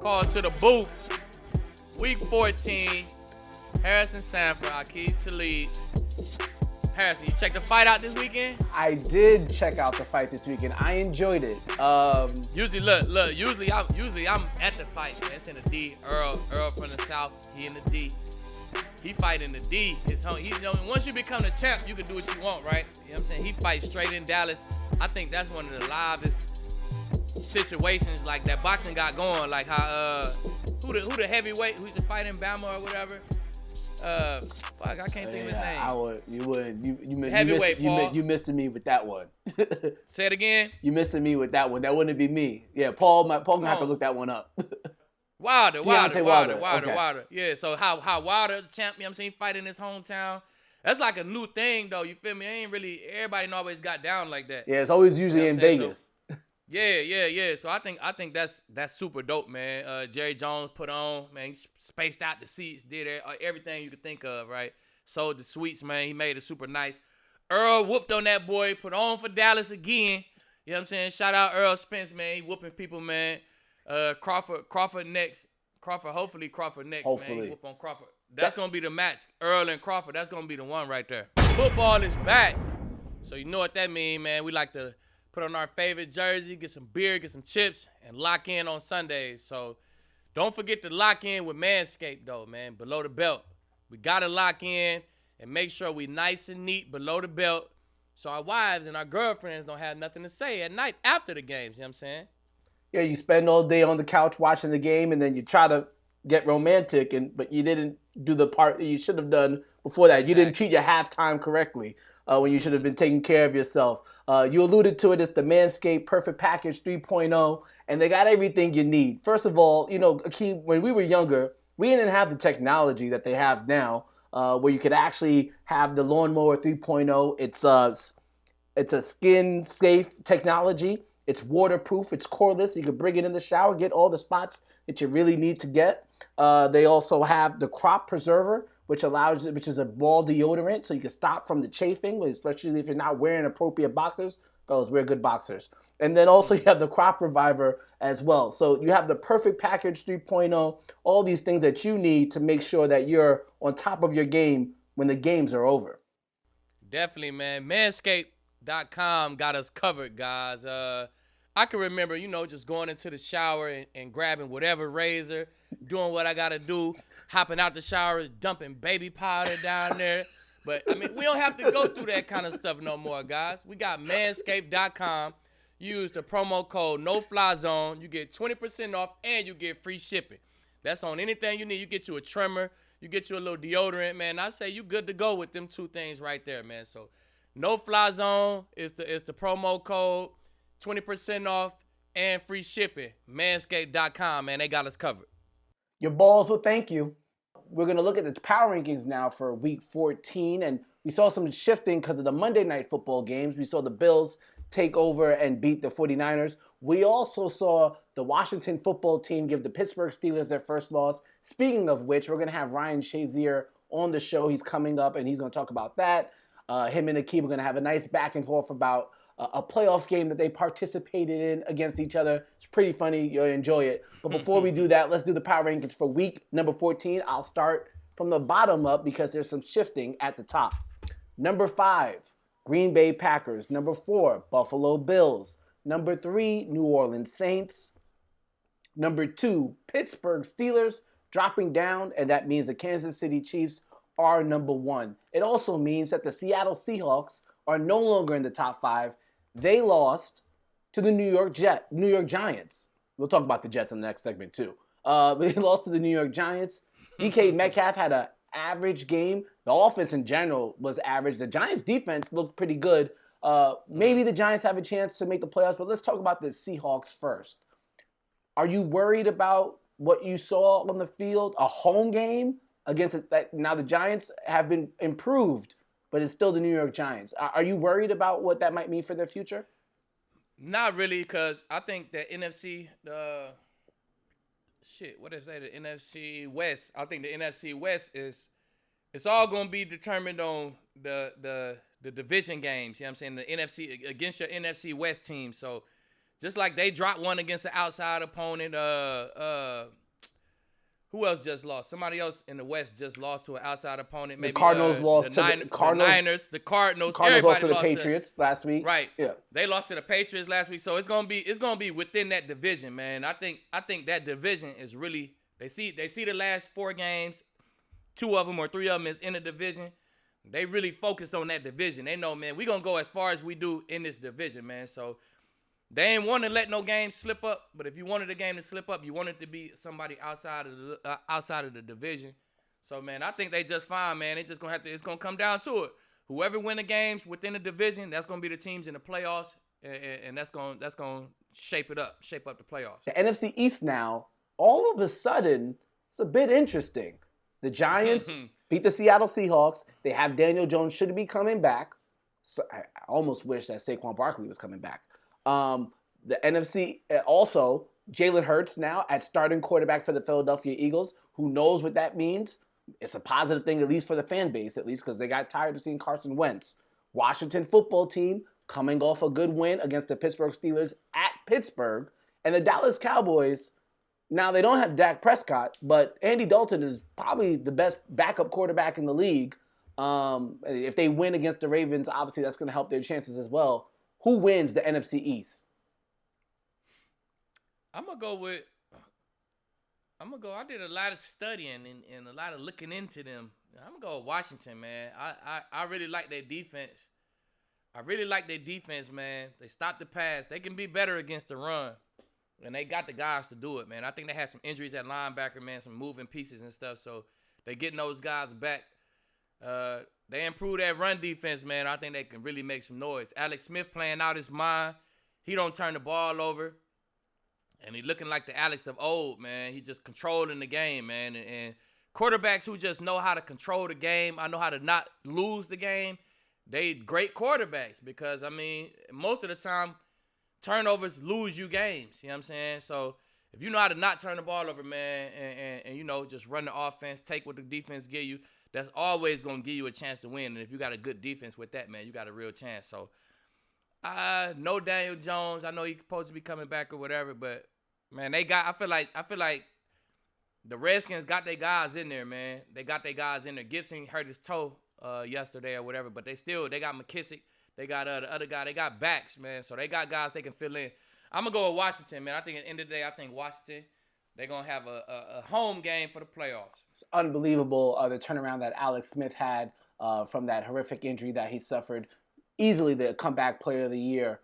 Call to the booth. Week 14. Harrison Sanford, Aqib Talib. Harrison, you checked the fight out this weekend? I did check out the fight this weekend. I enjoyed it. Usually, look. Usually I'm at the fight, man. It's in the D. Earl from the South. He in the D. He fight in the D. Once you become the champ, you can do what you want, right? You know what I'm saying? He fights straight in Dallas. I think that's one of the livest situations like that boxing got going. Like how who the heavyweight who used to fight in Bama or whatever. I can't think of his name. You missing me with that one. Say it again. You missing me with that one. That wouldn't be me. Yeah, Paul gonna have to look that one up. Wilder. Okay. Yeah, so how Wilder, the champ, you know what I'm saying, fight in his hometown. That's like a new thing though, you feel me? Everybody ain't always got down like that. Yeah, it's always usually in Vegas. So, yeah. So I think that's super dope, man. Jerry Jones put on, man, he spaced out the seats, did everything you could think of, right? Sold the suites, man. He made it super nice. Earl whooped on that boy, put on for Dallas again. You know what I'm saying? Shout out Earl Spence, man. He whooping people, man. Crawford next. Hopefully Crawford next, man. He whoop on Crawford. That's going to be the match. Earl and Crawford, that's going to be the one right there. Football is back. So you know what that means, man. We like to put on our favorite jersey, get some beer, get some chips, and lock in on Sundays. So don't forget to lock in with MANSCAPED, though, man, below the belt. We got to lock in and make sure we nice and neat below the belt so our wives and our girlfriends don't have nothing to say at night after the games, you know what I'm saying? Yeah, you spend all day on the couch watching the game, and then you try to get romantic, but you didn't do the part that you should have done before that. You didn't treat your halftime correctly when you should have been taking care of yourself. You alluded to it. It's the Manscaped Perfect Package 3.0, and they got everything you need. First of all, Aqib, when we were younger, we didn't have the technology that they have now, where you could actually have the Lawnmower 3.0. It's a skin-safe technology. It's waterproof. It's cordless. You can bring it in the shower, get all the spots that you really need to get. They also have the Crop Preserver, which is a ball deodorant, so you can stop from the chafing, especially if you're not wearing appropriate boxers. Fellas, wear good boxers. And then also you have the Crop Reviver as well. So you have the Perfect Package 3.0, all these things that you need to make sure that you're on top of your game when the games are over. Definitely, man. Manscaped.com got us covered, guys. I can remember, just going into the shower and grabbing whatever razor, doing what I got to do, hopping out the shower, dumping baby powder down there. But, we don't have to go through that kind of stuff no more, guys. We got manscaped.com. Use the promo code NOFLYZONE. You get 20% off and you get free shipping. That's on anything you need. You get you a trimmer. You get you a little deodorant, man. I say you good to go with them two things right there, man. So, NOFLYZONE is the promo code. 20% off and free shipping. Manscaped.com, man. They got us covered. Your balls will thank you. We're going to look at the power rankings now for week 14. And we saw some shifting because of the Monday night football games. We saw the Bills take over and beat the 49ers. We also saw the Washington football team give the Pittsburgh Steelers their first loss. Speaking of which, we're going to have Ryan Shazier on the show. He's coming up and he's going to talk about that. Him and Aqib are going to have a nice back and forth about a playoff game that they participated in against each other. It's pretty funny. You'll enjoy it. But before we do that, let's do the power rankings for week number 14. I'll start from the bottom up because there's some shifting at the top. Number 5, Green Bay Packers. Number 4, Buffalo Bills. Number 3, New Orleans Saints. Number 2, Pittsburgh Steelers dropping down, and that means the Kansas City Chiefs are number 1. It also means that the Seattle Seahawks are no longer in the top 5. They lost to the New York Giants. We'll talk about the Jets in the next segment too. They lost to the New York Giants. DK Metcalf had an average game. The offense in general was average. The Giants defense looked pretty good. Maybe the Giants have a chance to make the playoffs, but let's talk about the Seahawks first. Are you worried about what you saw on the field? A home game against now the Giants have been improved, but it's still the New York Giants. Are you worried about what that might mean for their future? Not really, because I think that NFC, the NFC West, I think the NFC West is it's all gonna be determined on the division games. You know what I'm saying? The NFC against your NFC West team. So just like they dropped one against the outside opponent, who else just lost? Somebody else in the West just lost to an outside opponent. Maybe the Cardinals lost to the Niners, the Cardinals. Cardinals Everybody lost to the Patriots last week. Right. Yeah. They lost to the Patriots last week. So it's gonna be within that division, man. I think that division is really they see the last 4 games, 2 of them or 3 of them is in the division. They really focus on that division. They know, man, we're gonna go as far as we do in this division, man. So they ain't want to let no game slip up, but if you wanted a game to slip up, you wanted to be somebody outside of the division. So, man, I think they just fine, man. It's gonna come down to it. Whoever win the games within the division, that's gonna be the teams in the playoffs, and that's gonna shape up the playoffs. The NFC East now, all of a sudden, it's a bit interesting. The Giants beat the Seattle Seahawks. They have Daniel Jones should be coming back. So I almost wish that Saquon Barkley was coming back. The NFC, also, Jalen Hurts now at starting quarterback for the Philadelphia Eagles. Who knows what that means? It's a positive thing, at least for the fan base, at least because they got tired of seeing Carson Wentz. Washington football team coming off a good win against the Pittsburgh Steelers at Pittsburgh. And the Dallas Cowboys, now they don't have Dak Prescott, but Andy Dalton is probably the best backup quarterback in the league. If they win against the Ravens, obviously that's going to help their chances as well. Who wins the NFC East? I did a lot of studying and a lot of looking into them. I'm going to go with Washington, man. I really like their defense. Man. They stop the pass. They can be better against the run. And they got the guys to do it, man. I think they had some injuries at linebacker, man, some moving pieces and stuff. So they getting those guys back. They improved that run defense, man. I think they can really make some noise. Alex Smith playing out his mind. He don't turn the ball over. And he looking like the Alex of old, man. He just controlling the game, man. And quarterbacks who just know how to control the game, I know how to not lose the game, they great quarterbacks because, I mean, most of the time, turnovers lose you games. You know what I'm saying? So if you know how to not turn the ball over, man, and you know, just run the offense, take what the defense give you, that's always going to give you a chance to win. And if you got a good defense with that, man, you got a real chance. So, no Daniel Jones. I know he's supposed to be coming back or whatever, but, man, I feel like the Redskins got their guys in there, man. They got their guys in there. Gibson hurt his toe yesterday or whatever, but they got McKissick. They got the other guy. They got backs, man. So they got guys they can fill in. I'm going to go with Washington, man. I think at the end of the day, Washington, they're going to have a home game for the playoffs. It's unbelievable the turnaround that Alex Smith had from that horrific injury that he suffered. Easily the comeback player of the year